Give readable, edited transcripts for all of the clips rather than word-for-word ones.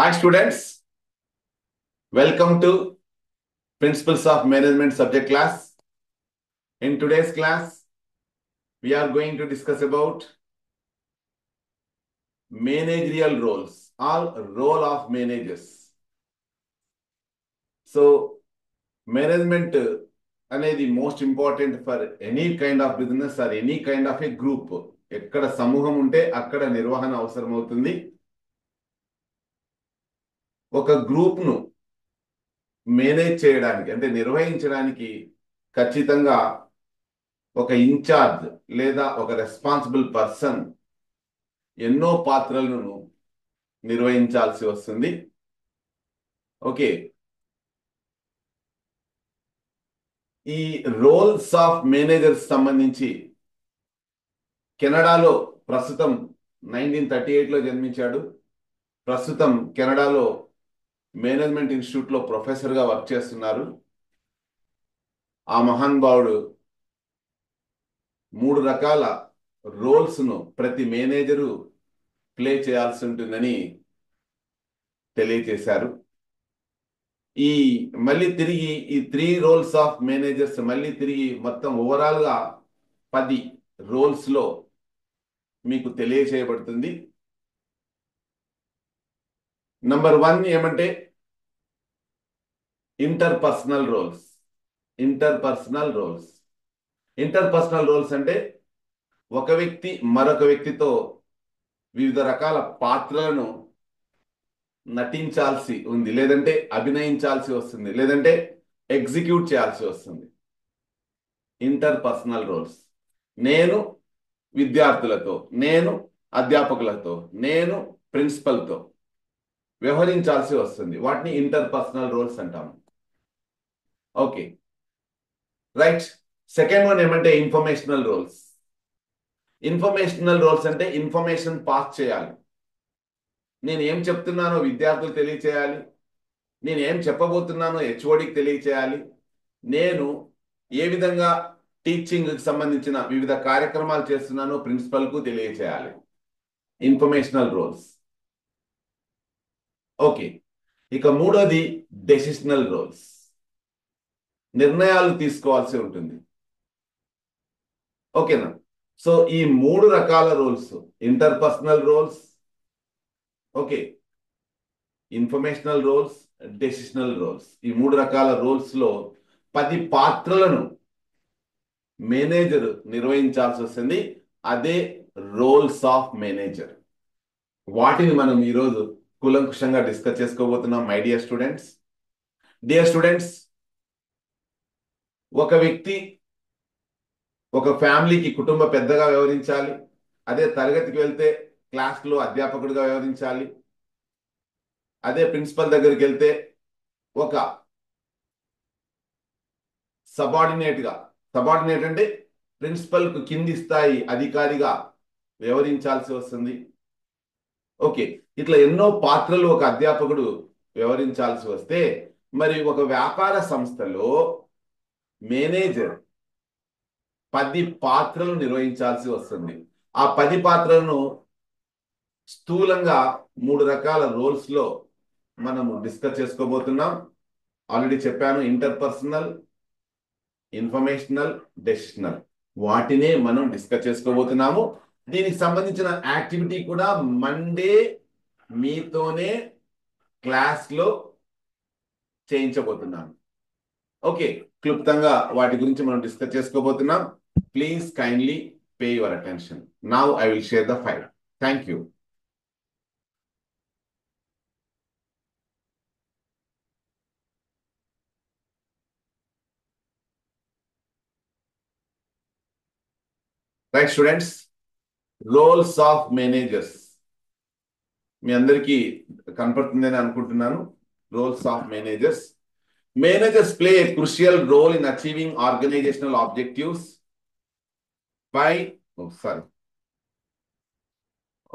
Hi students, welcome to Principles of Management subject class. In today's class, we are going to discuss about managerial roles or role of managers. So, management అనేది most important for any kind of business or any kind of A group. ఎక్కడ సమూహం ఉంటే అక్కడ నిర్వహణ అవసరం అవుతుంది. ఒక group ను మేనేజ్ చేయడానికి అంటే నిర్వహించడానికి ఖచ్చితంగా ఒక ఇన్ఛార్జ్ లేదా ఒక రెస్పాన్సిబుల్ పర్సన్ ఎన్నో పాత్రలను నిర్వహించాల్సి వస్తుంది. ఓకే, ఈ రోల్స్ ఆఫ్ మేనేజర్స్ సంబంధించి కెనడాలో ప్రస్తుతం 1938లో జన్మించాడు. ప్రస్తుతం కెనడాలో మేనేజ్మెంట్ ఇన్స్టిట్యూట్లో ప్రొఫెసర్గా వర్క్ చేస్తున్నారు. ఆ మహానుభావుడు 3 రకాల రోల్స్ను ప్రతి మేనేజరు ప్లే చేయాల్సి ఉంటుందని తెలియచేశారు. మళ్ళీ తిరిగి ఈ 3 రోల్స్ ఆఫ్ మేనేజర్స్ మళ్ళీ తిరిగి మొత్తం ఓవరాల్ గా 10 రోల్స్ లో మీకు తెలియచేయబడుతుంది. నంబర్ 1 ఏమంటే ఇంటర్పర్సనల్ రోల్స్. ఇంటర్పర్సనల్ రోల్స్ అంటే ఒక వ్యక్తి మరొక వ్యక్తితో వివిధ రకాల పాత్రలను నటించాల్సి ఉంది, లేదంటే అభినయించాల్సి వస్తుంది, లేదంటే ఎగ్జిక్యూట్ చేయాల్సి వస్తుంది. Interpersonal roles. నేను విద్యార్థులతో, నేను అధ్యాపకులతో, నేను ప్రిన్సిపల్తో వ్యవహరించాల్సి వస్తుంది. వాటిని ఇంటర్పర్సనల్ రోల్స్ అంటాము. Okay, right. సెకండ్ వన్ ఏమంటే ఇన్ఫర్మేషనల్ రోల్స్. ఇన్ఫర్మేషనల్ రోల్స్ అంటే ఇన్ఫర్మేషన్ పాస్ చేయాలి. నేను ఏం చెప్తున్నానో విద్యార్థులు తెలియచేయాలి, నేను ఏం చెప్పబోతున్నానో హెచ్ఓడికి తెలియచేయాలి, నేను ఏ విధంగా టీచింగ్ సంబంధించిన వివిధ కార్యక్రమాలు చేస్తున్నానో ప్రిన్సిపల్కు తెలియచేయాలి. Informational roles. ఓకే, ఇక మూడోది డెసిషనల్ రోల్స్. నిర్ణయాలు తీసుకోవాల్సి ఉంటుంది. ఓకేనా? సో ఈ 3 రకాల roles, interpersonal roles, okay, informational roles, decisional roles, ఈ 3 రకాల రోల్స్ లో 10 పాత్రలను మేనేజర్ నిర్వహించాల్సి వస్తుంది. అదే రోల్స్ ఆఫ్ మేనేజర్. వాటిని మనం ఈరోజు కూలంకుషంగా డిస్కస్ చేసుకోబోతున్నాం. మై డియర్ స్టూడెంట్స్, ఒక వ్యక్తి ఒక ఫ్యామిలీకి కుటుంబ పెద్దగా వ్యవహరించాలి. అదే తరగతికి వెళ్తే క్లాస్లో అధ్యాపకుడిగా వ్యవహరించాలి. అదే ప్రిన్సిపల్ దగ్గరికి వెళ్తే ఒక సబార్డినేట్ అంటే ప్రిన్సిపల్కు కింది స్థాయి అధికారిగా వ్యవహరించాల్సి వస్తుంది. ఓకే, ఇట్లా ఎన్నో పాత్రలు ఒక అధ్యాపకుడు వ్యవహరించాల్సి వస్తే, మరి ఒక వ్యాపార సంస్థలో మేనేజర్ 10 పాత్రలు నిర్వహించాల్సి వస్తుంది. ఆ 10 పాత్రలను స్థూలంగా 3 రకాల రోల్స్ లో మనము డిస్కస్ చేసుకోబోతున్నాం. ఆల్రెడీ చెప్పాను, ఇంటర్పర్సనల్, ఇన్ఫర్మేషనల్, డెసిషనల్. వాటినే మనం డిస్కస్ చేసుకోబోతున్నాము. దీనికి సంబంధించిన యాక్టివిటీ కూడా మండే మీతోనే క్లాస్లో చేయించబోతున్నాను. ఓకే, క్లుప్తంగా వాటి గురించి మనం డిస్కస్ చేసుకోబోతున్నాం. Please kindly pay your attention. Now I will share the file. Thank you. Right students, roles of managers మీ అందరికీ కనపడుతుందని అనుకుంటున్నాను. Roles of managers. Managers play a crucial role in achieving organizational objectives by, oh, sorry.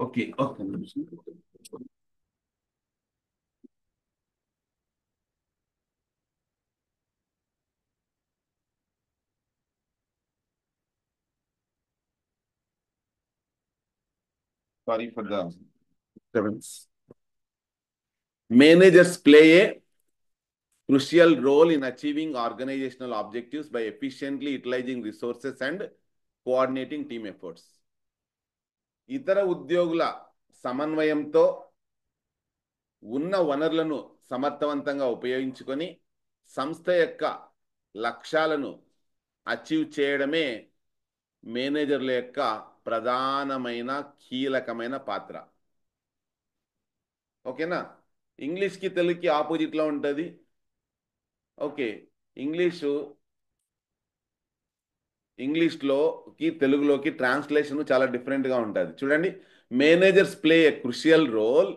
Okay. Sorry for the disturbance. Managers play A crucial role in achieving organizational objectives by efficiently utilizing resources and coordinating team efforts. ఇతర ఉద్యోగుల సమన్వయంతో ఉన్న వనరులను సమర్థవంతంగా ఉపయోగించుకొని సంస్థ యొక్క లక్ష్యాలను అచీవ్ చేయడమే మేనేజర్ల యొక్క ప్రధానమైన కీలకమైన పాత్ర. ఓకేనా? ఇంగ్లీష్కి తెలుగుకి ఆపోజిట్లో ఉంటుంది. ఓకే, ఇంగ్లీష్లోకి తెలుగులోకి ట్రాన్స్లేషన్ చాలా డిఫరెంట్గా ఉంటుంది. చూడండి, managers play a crucial role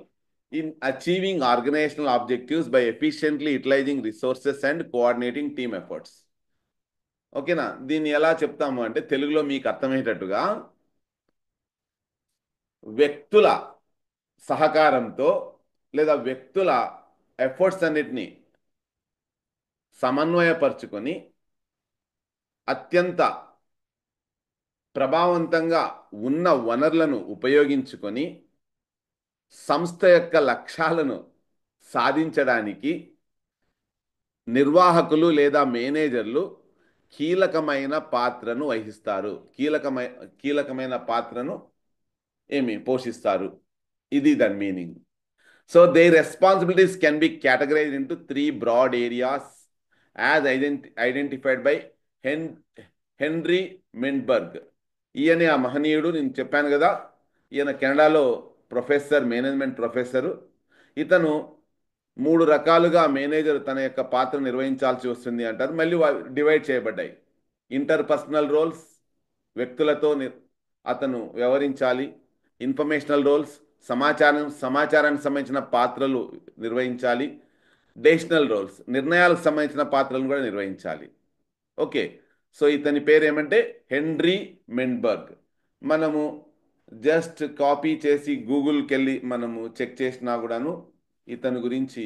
in achieving organizational objectives by efficiently utilizing resources and coordinating team efforts. ఓకేనా? దీన్ని ఎలా చెప్తాము అంటే తెలుగులో మీకు అర్థమయ్యేటట్టుగా, వ్యక్తుల సహకారంతో లేదా వ్యక్తుల ఎఫర్ట్స్ అన్నిటినీ సమన్వయపరుచుకొని అత్యంత ప్రభావవంతంగా ఉన్న వనరులను ఉపయోగించుకొని సంస్థ యొక్క లక్ష్యాలను సాధించడానికి నిర్వాహకులు లేదా మేనేజర్లు కీలకమైన పాత్రను వహిస్తారు. కీలకమైన పాత్రను పోషిస్తారు. ఇది దాని meaning. So their responsibilities can be categorized into 3 broad areas as identified by Henry Mintzberg. ఈయన ఆ మహనీయుడు, నేను చెప్పాను కదా, ఈయన కెనడాలో మేనేజ్మెంట్ ప్రొఫెసరు. ఇతను 3 రకాలుగా మేనేజర్ తన యొక్క పాత్ర నిర్వహించాల్సి వస్తుంది అంటారు. మళ్ళీ డివైడ్ చేయబడ్డాయి. ఇంటర్పర్సనల్ రోల్స్, వ్యక్తులతో అతను వ్యవహరించాలి. ఇన్ఫర్మేషనల్ రోల్స్, సమాచారానికి సంబంధించిన పాత్రలు నిర్వహించాలి. డెసిషనల్ రోల్స్, నిర్ణయాలకు సంబంధించిన పాత్రలను కూడా నిర్వహించాలి. ఓకే, సో ఇతని పేరు ఏమంటే హెన్రీ మెండ్బర్గ్. మనము జస్ట్ కాపీ చేసి గూగుల్కి వెళ్ళి మనము చెక్ చేసినా కూడాను ఇతని గురించి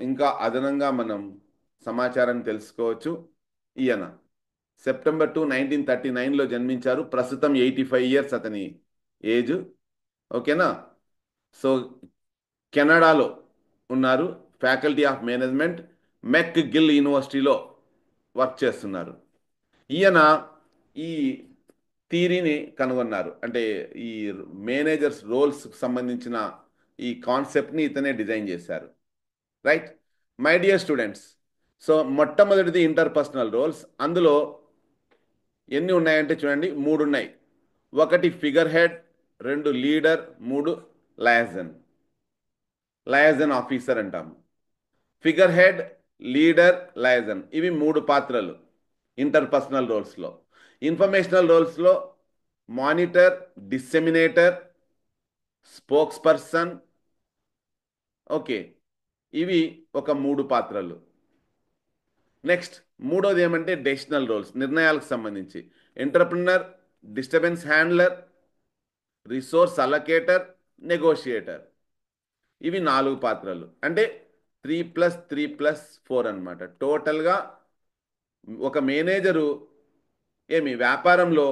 ఇంకా అదనంగా మనం సమాచారాన్ని తెలుసుకోవచ్చు. ఈయన సెప్టెంబర్ 2, 1939లో జన్మించారు. ప్రస్తుతం 85 ఇయర్స్ అతని ఏజ్. ఓకేనా? సో కెనడాలో ఉన్నారు. ఫ్యాకల్టీ ఆఫ్ మేనేజ్మెంట్, మెక్ గిల్ యూనివర్సిటీలో వర్క్ చేస్తున్నారు. ఈయన ఈ థియరీని కనుగొన్నారు. అంటే ఈ మేనేజర్స్ రోల్స్కి సంబంధించిన ఈ కాన్సెప్ట్ని ఇతనే డిజైన్ చేశారు. Right my dear students, so మొట్టమొదటిది ఇంటర్పర్సనల్ రోల్స్. అందులో ఎన్ని ఉన్నాయంటే చూడండి, 3 ఉన్నాయి. 1 figurehead, 2 leader, 3 liaison officer అంటాము. ఫిగర్ హెడ్, లీడర్, లయజన్, ఇవి 3 పాత్రలు ఇంటర్పర్సనల్ రోల్స్లో. ఇన్ఫర్మేషనల్ రోల్స్లో monitor, disseminator, spokesperson. Okay, ఇవి ఒక 3 పాత్రలు. నెక్స్ట్ మూడోది ఏమంటే డెసిషనల్ రోల్స్, నిర్ణయాలకు సంబంధించి. Entrepreneur, disturbance handler, resource allocator, negotiator, ఇవి 4 పాత్రలు. అంటే 3+3+4 అనమాట. టోటల్గా ఒక మేనేజరు వ్యాపారంలో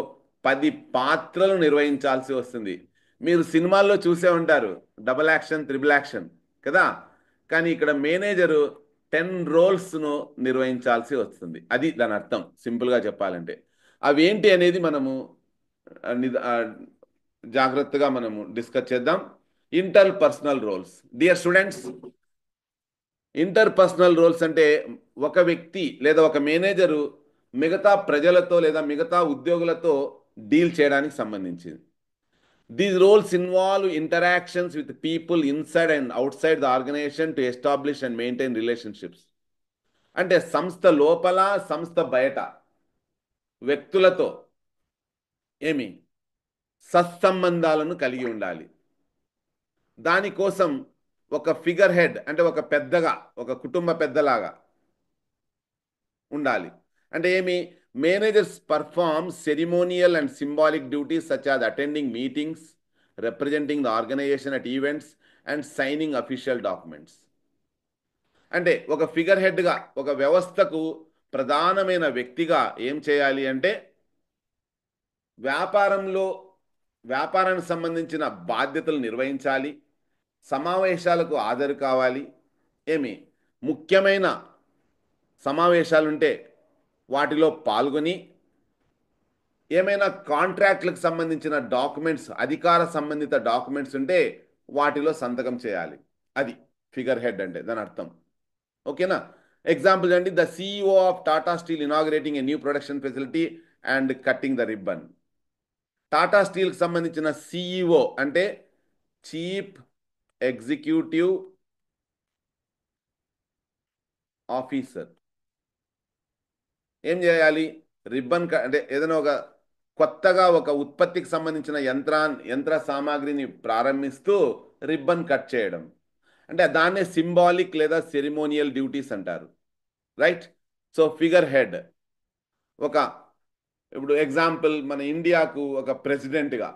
10 పాత్రలు నిర్వహించాల్సి వస్తుంది. మీరు సినిమాల్లో చూసే ఉంటారు, డబుల్ యాక్షన్, త్రిబుల్ యాక్షన్ కదా, కానీ ఇక్కడ మేనేజరు 10 రోల్స్ను నిర్వహించాల్సి వస్తుంది. అది దాని అర్థం సింపుల్గా చెప్పాలంటే. అవి ఏంటి అనేది మనము జాగ్రత్తగా మనము డిస్కస్ చేద్దాం. Interpersonal roles. Dear students, interpersonal roles అంటే ఒక వ్యక్తి లేదా ఒక మేనేజరు మిగతా ప్రజలతో లేదా మిగతా ఉద్యోగులతో డీల్ చేయడానికి సంబంధించింది. These roles involve interactions with people inside and outside the organization to establish and maintain relationships. అంటే సంస్థ లోపల, సంస్థ బయట వ్యక్తులతో సత్సంబంధాలను కలిగి ఉండాలి. దానికోసం ఒక ఫిగర్ హెడ్ అంటే ఒక పెద్దగా, ఒక కుటుంబ పెద్దలాగా ఉండాలి. అంటే managers perform ceremonial and symbolic duties such as attending meetings, representing the organization at events and signing official documents. అంటే ఒక ఫిగర్ హెడ్గా, ఒక వ్యవస్థకు ప్రధానమైన వ్యక్తిగా ఏం చేయాలి అంటే వ్యాపారానికి సంబంధించిన బాధ్యతలు నిర్వహించాలి. సమావేశాలకు హాజరు కావాలి. ఏమి ముఖ్యమైన సమావేశాలుంటే వాటిలో పాల్గొని ఏమైనా కాంట్రాక్ట్లకు సంబంధించిన డాక్యుమెంట్స్, అధికార సంబంధిత డాక్యుమెంట్స్ ఉంటే వాటిలో సంతకం చేయాలి. అది ఫిగర్ హెడ్ అంటే దాని అర్థం. ఓకేనా? ఎగ్జాంపుల్ అండి, the CEO of Tata steel inaugurating a new production facility and cutting the ribbon. Tata స్టీల్కి సంబంధించిన సిఇఓ అంటే చీఫ్ ఎగ్జిక్యూటివ్ ఆఫీసర్ ఏం చేయాలి? రిబ్బన్ అంటే ఏదైనా ఒక కొత్తగా ఒక ఉత్పత్తికి సంబంధించిన యంత్ర సామాగ్రిని ప్రారంభిస్తూ రిబ్బన్ కట్ చేయడం అంటే దాన్నే సింబాలిక్ లేదా సెరిమోనియల్ డ్యూటీస్ అంటారు. రైట్? సో ఫిగర్ హెడ్ ఒక ఇప్పుడు ఎగ్జాంపుల్ మన ఇండియాకు ఒక ప్రెసిడెంట్గా,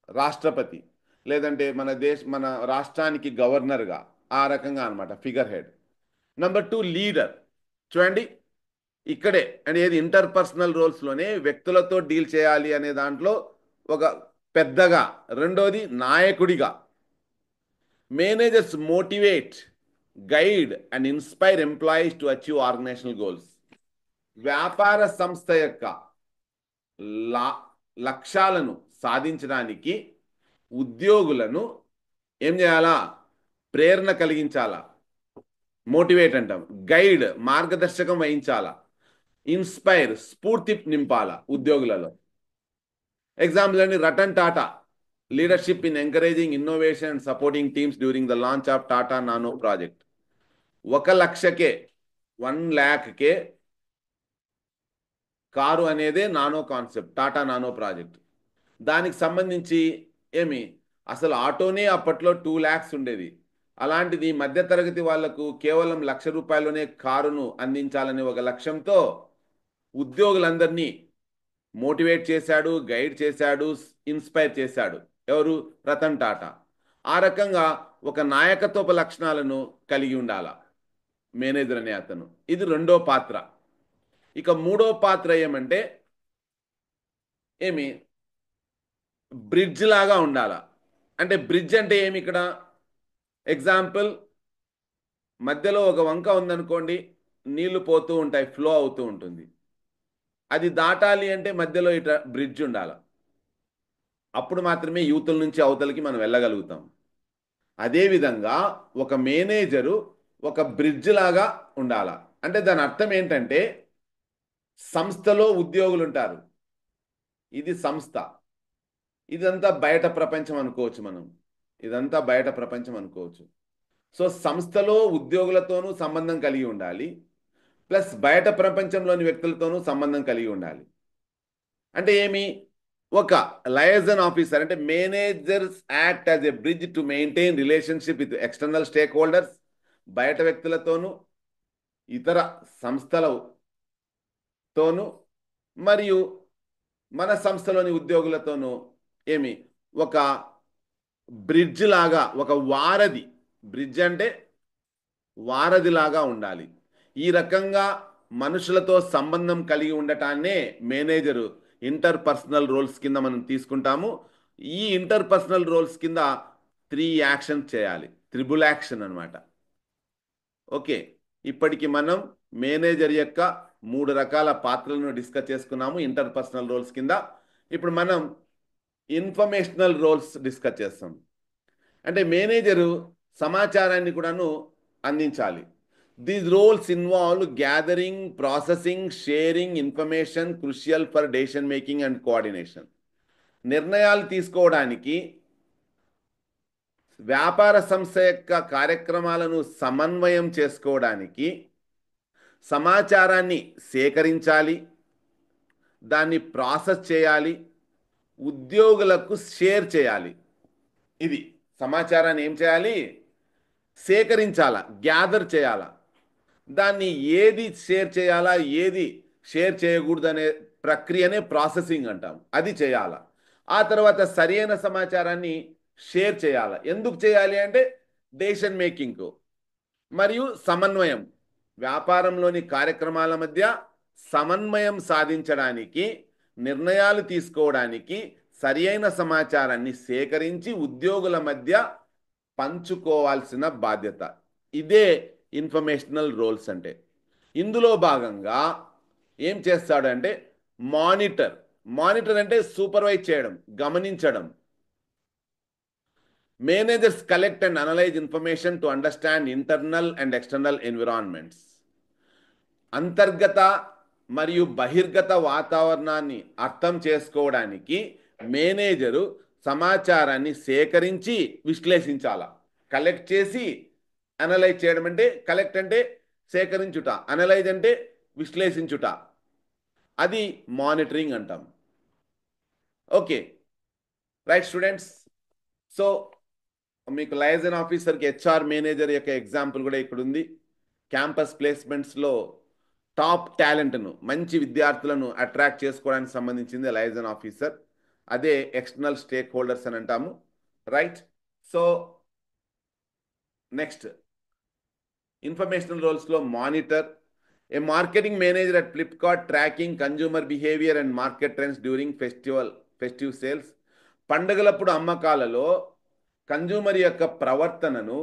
రాష్ట్రపతి, లేదంటే మన రాష్ట్రానికి గవర్నర్గా, ఆ రకంగా అనమాట ఫిగర్ హెడ్. Number 2 leader. చూడండి ఇక్కడే అంటే ఏది ఇంటర్పర్సనల్ రోల్స్లోనే వ్యక్తులతో డీల్ చేయాలి అనే దాంట్లో ఒక పెద్దగా. రెండోది నాయకుడిగా. Managers motivate, guide and inspire employees to achieve organizational goals. వ్యాపార సంస్థ యొక్క లక్ష్యాలను సాధించడానికి ఉద్యోగులను ఏం చేయాలా? ప్రేరణ కలిగించాలా, మోటివేట్ అంటాం. గైడ్ మార్గదర్శకం వహించాలా. ఇన్స్పైర్ స్ఫూర్తి నింపాలా ఉద్యోగులలో. ఎగ్జాంపుల్ అండి, Ratan Tata leadership in encouraging innovation and supporting teams during the launch of Tata Nano project. 1,00,000కే 1,00,000కే కారు అనేదే Nano concept, Tata Nano project. దానికి సంబంధించి అసలు ఆటోనే అప్పట్లో 2 lakhs ఉండేది. అలాంటిది మధ్యతరగతి వాళ్లకు కేవలం 1,00,000 రూపాయలలోనే కారును అందించాలనే ఒక లక్ష్యంతో ఉద్యోగులందరినీ మోటివేట్ చేశాడు, గైడ్ చేశాడు, ఇన్స్పైర్ చేశాడు. ఎవరు? రతన్ టాటా. ఆ రకంగా ఒక నాయకత్వ లక్షణాలను కలిగి ఉండాల మేనేజర్ అనే అతను. ఇది రెండో పాత్ర. ఇక మూడో పాత్ర ఏమంటే బ్రిడ్జ్ లాగా ఉండాల. అంటే బ్రిడ్జ్ అంటే ఇక్కడ ఎగ్జాంపుల్, మధ్యలో ఒక వంక ఉందనుకోండి, నీళ్లు పోతూ ఉంటాయి, ఫ్లో అవుతూ ఉంటుంది. అది దాటాలి అంటే మధ్యలో ఇట్లా బ్రిడ్జ్ ఉండాలి. అప్పుడు మాత్రమే యూతుల నుంచి అవతలకి మనం వెళ్ళగలుగుతాం. అదేవిధంగా ఒక మేనేజరు ఒక బ్రిడ్జ్ లాగా ఉండాల. అంటే దాని అర్థం ఏంటంటే సంస్థలో ఉద్యోగులు ఉంటారు, ఇది సంస్థ, ఇదంతా బయట ప్రపంచం అనుకోవచ్చు మనం. ఇదంతా బయట ప్రపంచం అనుకోవచ్చు. సో సంస్థలో ఉద్యోగులతోనూ సంబంధం కలిగి ఉండాలి, ప్లస్ బయట ప్రపంచంలోని వ్యక్తులతోనూ సంబంధం కలిగి ఉండాలి. అంటే ఒక లయజన్ ఆఫీసర్ అంటే managers act as a bridge to maintain relationship with external stake holders, బయట వ్యక్తులతోనూ, ఇతర సంస్థలతోనూ, మరియు మన సంస్థలోని ఉద్యోగులతోనూ ఒక బ్రిడ్జ్ లాగా, ఒక వారధి. బ్రిడ్జ్ అంటే వారధి లాగా ఉండాలి. ఈ రకంగా మనుషులతో సంబంధం కలిగి ఉండటాన్నే మేనేజరు ఇంటర్పర్సనల్ రోల్స్ కింద మనం తీసుకుంటాము. ఈ ఇంటర్పర్సనల్ రోల్స్ కింద 3 యాక్షన్ చేయాలి, త్రిబుల్ యాక్షన్ అనమాట. ఓకే, ఇప్పటికి మనం మేనేజర్ యొక్క 3 రకాల పాత్రలను డిస్కస్ చేసుకున్నాము ఇంటర్పర్సనల్ రోల్స్ కింద. ఇప్పుడు మనం ఇన్ఫర్మేషనల్ రోల్స్ డిస్కస్ చేస్తాం. అంటే మేనేజరు సమాచారాన్ని కూడాను అందించాలి. These roles involve gathering, processing, sharing information crucial for decision making and coordination. నిర్ణయాలు తీసుకోవడానికి, వ్యాపార సంస్థ యొక్క కార్యక్రమాలను సమన్వయం చేసుకోవడానికి సమాచారాన్ని సేకరించాలి, దాన్ని ప్రాసెస్ చేయాలి, ఉద్యోగులకు షేర్ చేయాలి. ఇది సమాచారాన్ని ఏం చేయాలి? సేకరించాలా, గ్యాదర్ చేయాలా. దాన్ని ఏది షేర్ చేయాలా, ఏది షేర్ చేయకూడదనే ప్రక్రియనే ప్రాసెసింగ్ అంటాం. అది చేయాలా. ఆ తర్వాత సరైన సమాచారాన్ని షేర్ చేయాలా. ఎందుకు చేయాలి అంటే డెసిషన్ మేకింగ్కు మరియు సమన్వయం, వ్యాపారంలోని కార్యక్రమాల మధ్య సమన్వయం సాధించడానికి, నిర్ణయాలు తీసుకోవడానికి సరియైన సమాచారాన్ని సేకరించి ఉద్యోగుల మధ్య పంచుకోవాల్సిన బాధ్యత. ఇదే ఇన్ఫర్మేషనల్ రోల్స్ అంటే. ఇందులో భాగంగా ఏం చేస్తాడంటే మానిటర్. మానిటర్ అంటే సూపర్వైజ్ చేయడం, గమనించడం. Managers collect and analyse information to understand internal and external environments. అంతర్గత మరియు బహిర్గత వాతావరణాన్ని అర్థం చేసుకోవడానికి మేనేజరు సమాచారాన్ని సేకరించి విశ్లేషించాల. కలెక్ట్ చేసి అనలైజ్ చేయడం అంటే, కలెక్ట్ అంటే సేకరించుట, అనలైజ్ అంటే విశ్లేషించుట, అది మానిటరింగ్ అంటాం. Okay right students. సో మీకు లైజన్ ఆఫీసర్కి హెచ్ఆర్ మేనేజర్ యొక్క ఎగ్జాంపుల్ కూడా ఇక్కడ ఉంది. క్యాంపస్ ప్లేస్మెంట్స్లో టాప్ టాలెంట్ను, మంచి విద్యార్థులను అట్రాక్ట్ చేసుకోవడానికి సంబంధించింది లైజన్ ఆఫీసర్. అదే ఎక్స్టర్నల్ స్టేక్ హోల్డర్స్ అని అంటాము. రైట్. సో నెక్స్ట్ ఇన్ఫర్మేషనల్ రోల్స్లో monitor. A marketing manager at Flipkart tracking consumer behaviour and market trends during festive sales. పండుగలప్పుడు అమ్మకాలలో కన్జ్యూమర్ యొక్క ప్రవర్తనను,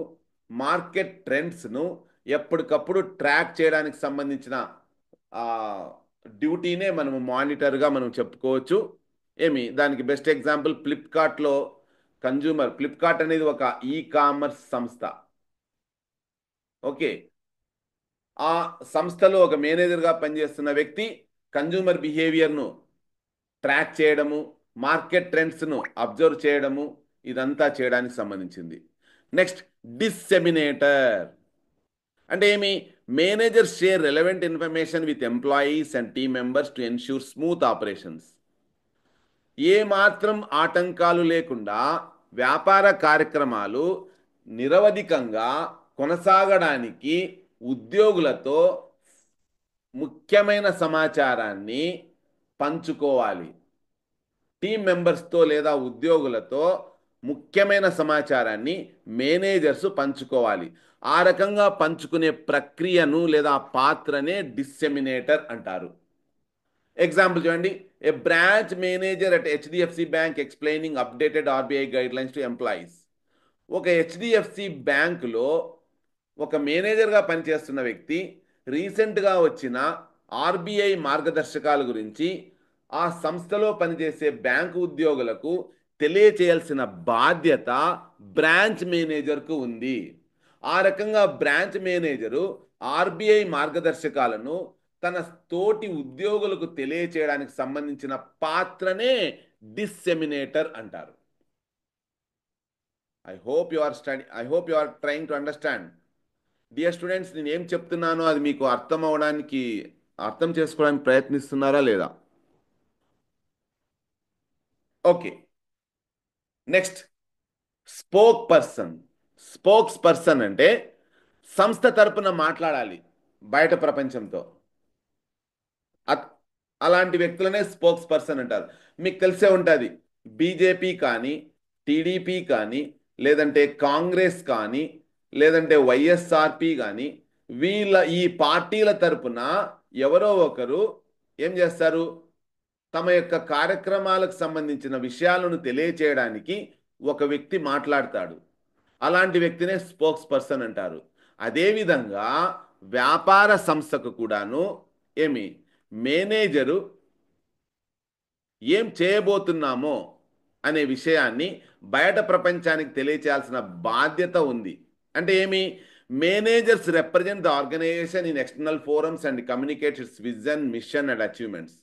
మార్కెట్ ట్రెండ్స్ను ఎప్పటికప్పుడు ట్రాక్ చేయడానికి సంబంధించిన డ్యూటీనే మనము మానిటర్గా మనం చెప్పుకోవచ్చు. దానికి బెస్ట్ ఎగ్జాంపుల్ ఫ్లిప్కార్ట్లో కన్జ్యూమర్. ఫ్లిప్కార్ట్ అనేది ఒక ఈ కామర్స్ సంస్థ. ఓకే, ఆ సంస్థలో ఒక మేనేజర్గా పనిచేస్తున్న వ్యక్తి కన్జ్యూమర్ బిహేవియర్ను ట్రాక్ చేయడము, మార్కెట్ ట్రెండ్స్ను అబ్జర్వ్ చేయడము, ఇదంతా చేయడానికి సంబంధించింది. నెక్స్ట్ డిస్సెమినేటర్ అంటే manager share relevant information with employees and team members to ensure smooth operations. ఏ మాత్రం ఆటంకాలు లేకుండా వ్యాపార కార్యక్రమాలు నిరవధికంగా కొనసాగడానికి ఉద్యోగులతో ముఖ్యమైన సమాచారాన్ని పంచుకోవాలి. టీమ్ మెంబర్స్తో లేదా ఉద్యోగులతో ముఖ్యమైన సమాచారాన్ని మేనేజర్స్ పంచుకోవాలి. ఆ రకంగా పంచుకునే ప్రక్రియను లేదా పాత్రనే డిస్సెమినేటర్ అంటారు. ఎగ్జాంపుల్ చూడండి. A branch manager at HDFC bank explaining updated RBI guidelines to employees. ఒక హెచ్డిఎఫ్సి బ్యాంకులో ఒక మేనేజర్గా పనిచేస్తున్న వ్యక్తి రీసెంట్గా వచ్చిన ఆర్బీఐ మార్గదర్శకాల గురించి ఆ సంస్థలో పనిచేసే బ్యాంకు ఉద్యోగులకు తెలియచేయాల్సిన బాధ్యత బ్రాంచ్ మేనేజర్కు ఉంది. ఆ రకంగా బ్రాంచ్ మేనేజరు ఆర్బీఐ మార్గదర్శకాలను తన తోటి ఉద్యోగులకు తెలియచేయడానికి సంబంధించిన పాత్రనే డిస్సెమినేటర్ అంటారు. I hope you are trying to understand. Dear students, నేను ఏం చెప్తున్నానో అది మీకు అర్థం చేసుకోవడానికి ప్రయత్నిస్తున్నారా లేదా? ఓకే, నెక్స్ట్ స్పోక్స్ పర్సన్ అంటే సంస్థ తరపున మాట్లాడాలి బయట ప్రపంచంతో. అలాంటి వ్యక్తులనే స్పోక్స్ పర్సన్ అంటారు. మీకు తెలిసే ఉంటుంది, బీజేపీ కానీ, టీడీపీ కానీ, లేదంటే కాంగ్రెస్ కానీ, లేదంటే వైఎస్ఆర్పి కానీ, ఈ పార్టీల తరపున ఎవరో ఒకరు ఏం చేస్తారు, తమ యొక్క కార్యక్రమాలకు సంబంధించిన విషయాలను తెలియచేయడానికి ఒక వ్యక్తి మాట్లాడతాడు. అలాంటి వ్యక్తినే స్పోక్స్ పర్సన్ అంటారు. అదేవిధంగా వ్యాపార సంస్థకు కూడాను మేనేజరు ఏం చేయబోతున్నామో అనే విషయాన్ని బయట ప్రపంచానికి తెలియచేయాల్సిన బాధ్యత ఉంది. అంటే managers represent the organization in external forums and communicate its vision, mission and achievements.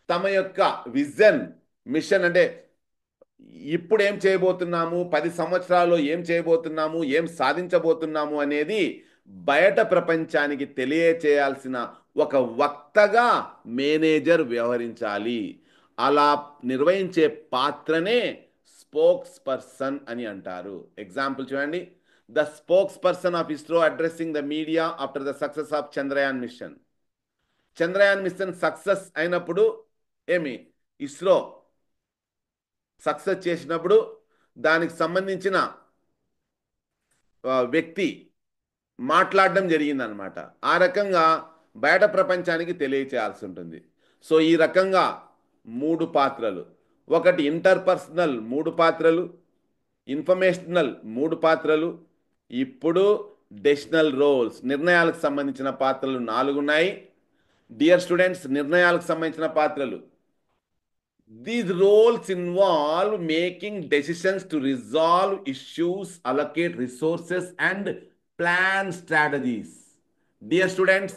తమ యొక్క విజన్, మిషన్ అంటే ఇప్పుడు ఏం చేయబోతున్నాము, 10 సంవత్సరాల్లో ఏం చేయబోతున్నాము, ఏం సాధించబోతున్నాము అనేది బయట ప్రపంచానికి తెలియచేయాల్సిన ఒక వక్తగా మేనేజర్ వ్యవహరించాలి. అలా నిర్వహించే పాత్రనే స్పోక్స్ పర్సన్ అని అంటారు. ఎగ్జాంపుల్ చూడండి. The spokesperson of ISRO addressing the media after the success of Chandrayaan mission. Chandrayaan mission success అయినప్పుడు ఇస్రో సక్సెస్ చేసినప్పుడు దానికి సంబంధించిన వ్యక్తి మాట్లాడడం జరిగిందనమాట. ఆ రకంగా బయట ప్రపంచానికి తెలియచేయాల్సి ఉంటుంది. సో ఈ రకంగా 3 పాత్రలు. ఒకటి ఇంటర్పర్సనల్ 3 పాత్రలు, ఇన్ఫర్మేషనల్ 3 పాత్రలు. ఇప్పుడు డెసిషనల్ రోల్స్ నిర్ణయాలకు సంబంధించిన పాత్రలు 4 ఉన్నాయి. డియర్ స్టూడెంట్స్, నిర్ణయాలకు సంబంధించిన పాత్రలు. These roles involve making decisions to resolve issues, allocate resources, and plan strategies. Dear students,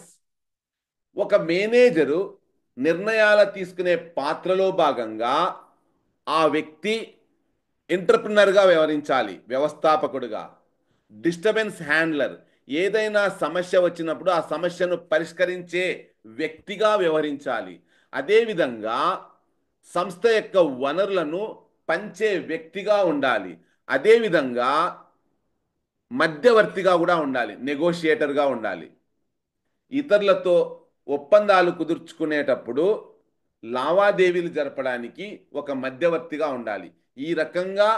ఒక మేనేజరు నిర్ణయాలు తీసుకునే పాత్రలో భాగంగా ఆ వ్యక్తి ఎంటర్ప్రినర్గా వ్యవహరించాలి, వ్యవస్థాపకుడుగా. డిస్టర్బెన్స్ హ్యాండ్లర్, ఏదైనా సమస్య వచ్చినప్పుడు ఆ సమస్యను పరిష్కరించే వ్యక్తిగా వ్యవహరించాలి. అదేవిధంగా సంస్థ యొక్క వనరులను పంచే వ్యక్తిగా ఉండాలి. అదేవిధంగా మధ్యవర్తిగా కూడా ఉండాలి, నెగోషియేటర్గా ఉండాలి. ఇతరులతో ఒప్పందాలు కుదుర్చుకునేటప్పుడు లావాదేవీలు జరపడానికి ఒక మధ్యవర్తిగా ఉండాలి. ఈ రకంగా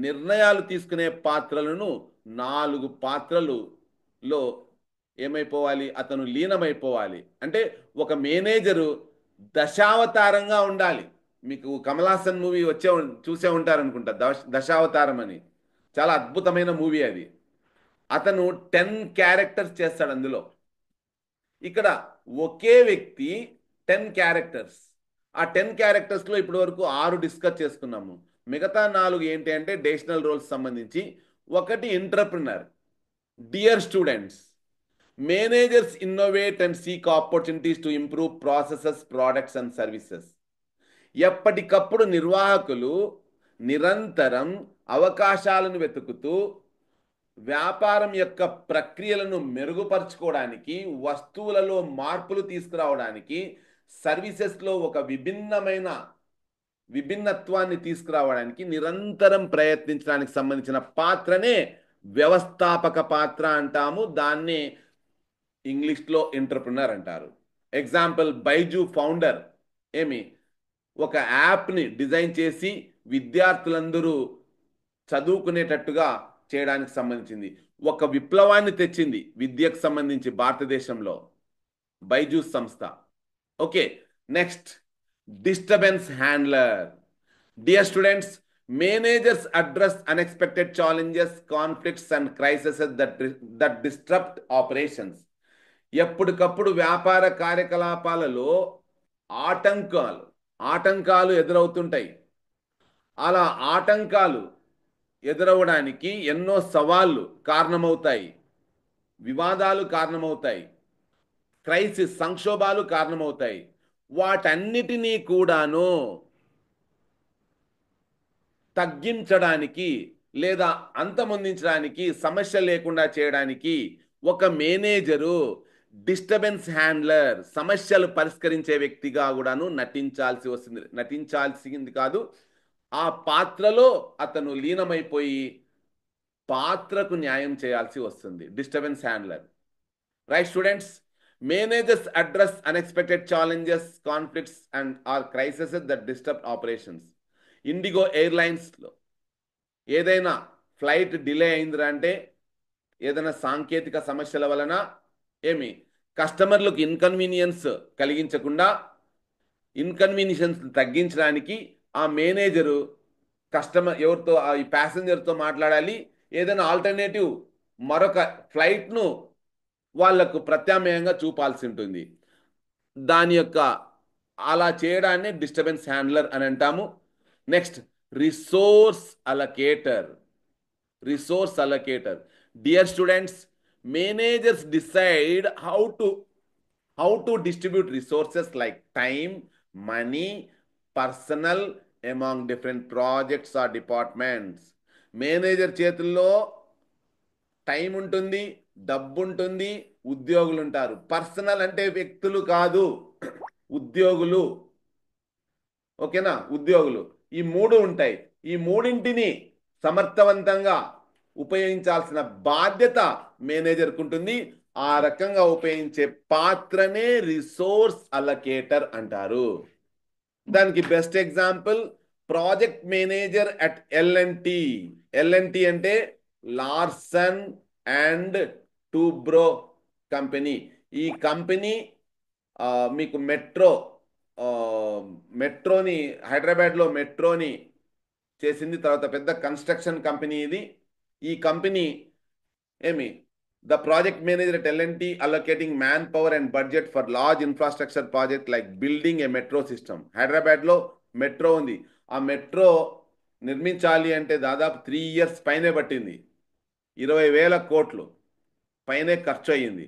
నిర్ణయాలు తీసుకునే పాత్రలను 4 పాత్రలులో ఏమైపోవాలి, అతను లీనమైపోవాలి. అంటే ఒక మేనేజరు దశావతారంగా ఉండాలి. మీకు కమల్ హాసన్ మూవీ చూసే ఉంటారనుకుంటా, దశావతారం అని. చాలా అద్భుతమైన మూవీ అది. అతను 10 క్యారెక్టర్స్ చేస్తాడు అందులో. ఇక్కడ ఒకే వ్యక్తి 10 క్యారెక్టర్స్. ఆ 10 క్యారెక్టర్స్లో ఇప్పటి వరకు 6 డిస్కస్ చేసుకున్నాము. మిగతా 4 ఏంటి అంటే డెసిషనల్ రోల్స్ సంబంధించి. ఒకటి entrepreneur. Dear students, managers innovate and seek opportunities to improve processes, products and services. ఎప్పటికప్పుడు నిర్వాహకులు నిరంతరం అవకాశాలను వెతుకుతూ వ్యాపారం యొక్క ప్రక్రియలను మెరుగుపరుచుకోవడానికి, వస్తువులలో మార్పులు తీసుకురావడానికి, సర్వీసెస్లో ఒక విభిన్నత్వాన్ని తీసుకురావడానికి నిరంతరం ప్రయత్నించడానికి సంబంధించిన పాత్రనే వ్యవస్థాపక పాత్ర అంటాము. దాన్ని ఇంగ్లీష్లో ఎంటర్ప్రినర్ అంటారు. ఎగ్జాంపుల్, బైజు ఫౌండర్ ఒక యాప్ని డిజైన్ చేసి విద్యార్థులందరూ చదువుకునేటట్టుగా చేయడానికి సంబంధించింది. ఒక విప్లవాన్ని తెచ్చింది విద్యకు సంబంధించి భారతదేశంలో బైజూస్ సంస్థ. Okay, next disturbance handler. Dear students, managers address unexpected challenges, conflicts and crisis that disturb operations. ఎప్పటికప్పుడు వ్యాపార కార్యకలాపాలలో ఆటంకాలు ఎదురవుతుంటాయి. అలా ఆటంకాలు ఎదురవడానికి ఎన్నో సవాళ్లు కారణమవుతాయి, వివాదాలు కారణమవుతాయి, క్రైసిస్ సంక్షోభాలు కారణమవుతాయి. వాటన్నిటినీ కూడాను తగ్గించడానికి లేదా అంతమొందించడానికి, సమస్య లేకుండా చేయడానికి ఒక మేనేజరు డిస్టర్బెన్స్ హ్యాండ్లర్, సమస్యలు పరిష్కరించే వ్యక్తిగా కూడాను నటించాల్సింది కాదు, ఆ పాత్రలో అతను లీనమైపోయి పాత్రకు న్యాయం చేయాల్సి వస్తుంది. Disturbance handler. Right students, managers address unexpected challenges, conflicts and or crisis that disturb operations. IndiGo ఎయిర్లైన్స్లో ఏదైనా ఫ్లైట్ డిలే అయిందిరా అంటే ఏదైనా సాంకేతిక సమస్యల వలన కస్టమర్లకు ఇన్కన్వీనియన్స్ కలిగించకుండా, ఇన్కన్వీనియన్స్ తగ్గించడానికి ఆ మేనేజరు ఎవరితో, ఈ ప్యాసింజర్తో మాట్లాడాలి. ఏదైనా ఆల్టర్నేటివ్ మరొక ఫ్లైట్ను వాళ్లకు ప్రత్యామ్నాయంగా చూపాల్సి ఉంటుంది. దాని యొక్క అలా చేయడాన్ని డిస్టర్బెన్స్ హ్యాండ్లర్ అని అంటాము. Next, resource allocator. Dear students, managers decide how to distribute resources like time, money, personnel among different projects or departments. Manager చేతుల్లో టైం ఉంటుంది, డబ్బు ఉంటుంది, ఉద్యోగులు ఉంటారు. పర్సనల్ అంటే వ్యక్తులు కాదు, ఉద్యోగులు. ఓకేనా, ఉద్యోగులు. ఈ 3 ఉంటాయి. ఈ మూడింటిని సమర్థవంతంగా ఉపయోగించాల్సిన బాధ్యత మేనేజర్కు ఉంటుంది. ఆ రకంగా ఉపయోగించే పాత్రనే రిసోర్స్ అలొకేటర్ అంటారు. దానికి best example project manager at LNT. LNT అంటే లార్సన్ అండ్ టూబ్రో కంపెనీ. ఈ కంపెనీ మీకు మెట్రోని, హైదరాబాద్లో మెట్రోని చేసింది. తర్వాత పెద్ద కన్స్ట్రక్షన్ కంపెనీ ఇది. ఈ కంపెనీ ఏమి the project manager at L&T allocating man power and budget for large infrastructure project like building A metro system. హైదరాబాద్లో మెట్రో ఉంది. ఆ మెట్రో నిర్మించాలి అంటే దాదాపు 3 years పైనే పట్టింది. 20,000 కోట్లు పైనే ఖర్చు అయ్యింది.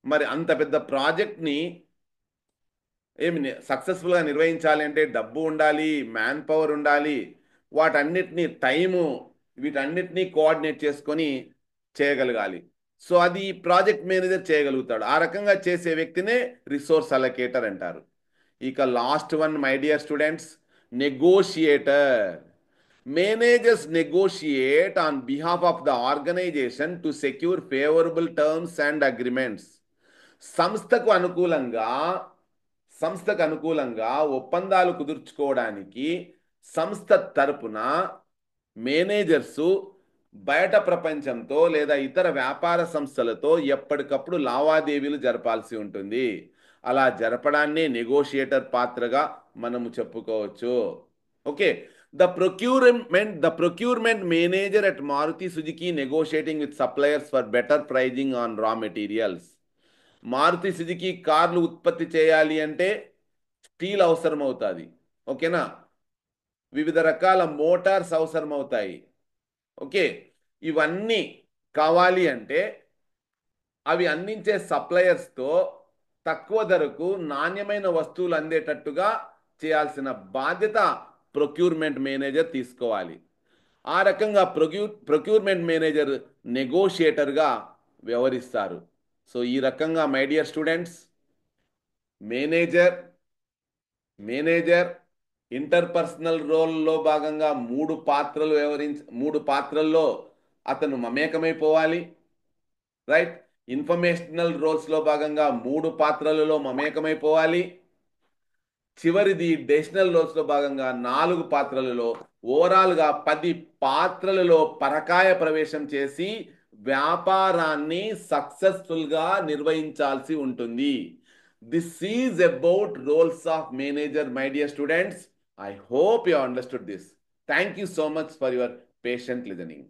మరి అంత పెద్ద ప్రాజెక్ట్ని సక్సెస్ఫుల్గా నిర్వహించాలి అంటే డబ్బు ఉండాలి, మ్యాన్ పవర్ ఉండాలి, వాటన్నిటినీ టైము, వీటన్నిటినీ కోఆర్డినేట్ చేసుకొని చేయగలగాలి. సో అది ప్రాజెక్ట్ మేనేజర్ చేయగలుగుతాడు. ఆ రకంగా చేసే వ్యక్తినే రిసోర్స్ అలొకేటర్ అంటారు. ఇక last one my dear students, negotiator. Managers negotiate on behalf of the organization to secure favourable terms and agreements. సంస్థకు అనుకూలంగా ఒప్పందాలు కుదుర్చుకోవడానికి సంస్థ తరపున మేనేజర్సు బయట ప్రపంచంతో లేదా ఇతర వ్యాపార సంస్థలతో ఎప్పటికప్పుడు లావాదేవీలు జరపాల్సి ఉంటుంది. అలా జరపడాన్ని నెగోషియేటర్ పాత్రగా మనము చెప్పుకోవచ్చు. Okay, the procurement manager at Maruti Suzuki negotiating with suppliers for better pricing on raw materials. Maruti Suzuki కార్లు ఉత్పత్తి చేయాలి అంటే స్టీల్ అవసరం అవుతుంది. ఓకేనా, వివిధ రకాల మోటార్స్ అవసరం అవుతాయి. ఓకే, ఇవన్నీ కావాలి అంటే అవి అందించే సప్లయర్స్తో తక్కువ ధరకు నాణ్యమైన వస్తువులు అందేటట్టుగా చేయాల్సిన బాధ్యత ప్రొక్యూర్మెంట్ మేనేజర్ తీసుకోవాలి. ఆ రకంగా ప్రొక్యూర్మెంట్ మేనేజర్ నెగోషియేటర్గా వ్యవహరిస్తారు. సో ఈ రకంగా my dear students, manager interpersonal రోల్లో భాగంగా 3 పాత్రల్లో అతను మమేకమైపోవాలి. రైట్, ఇన్ఫర్మేషనల్ రోల్స్లో భాగంగా 3 పాత్రలలో మమేకమైపోవాలి. చివరిది డెసిషనల్ రోల్స్లో భాగంగా 4 పాత్రలలో, ఓవరాల్గా 10 పాత్రలలో పరకాయ ప్రవేశం చేసి వ్యాపారాన్ని సక్సెస్ఫుల్గా నిర్వహించాల్సి ఉంటుంది. This is about roles of manager, my dear students. I hope you understood this. Thank you so much for your patient listening.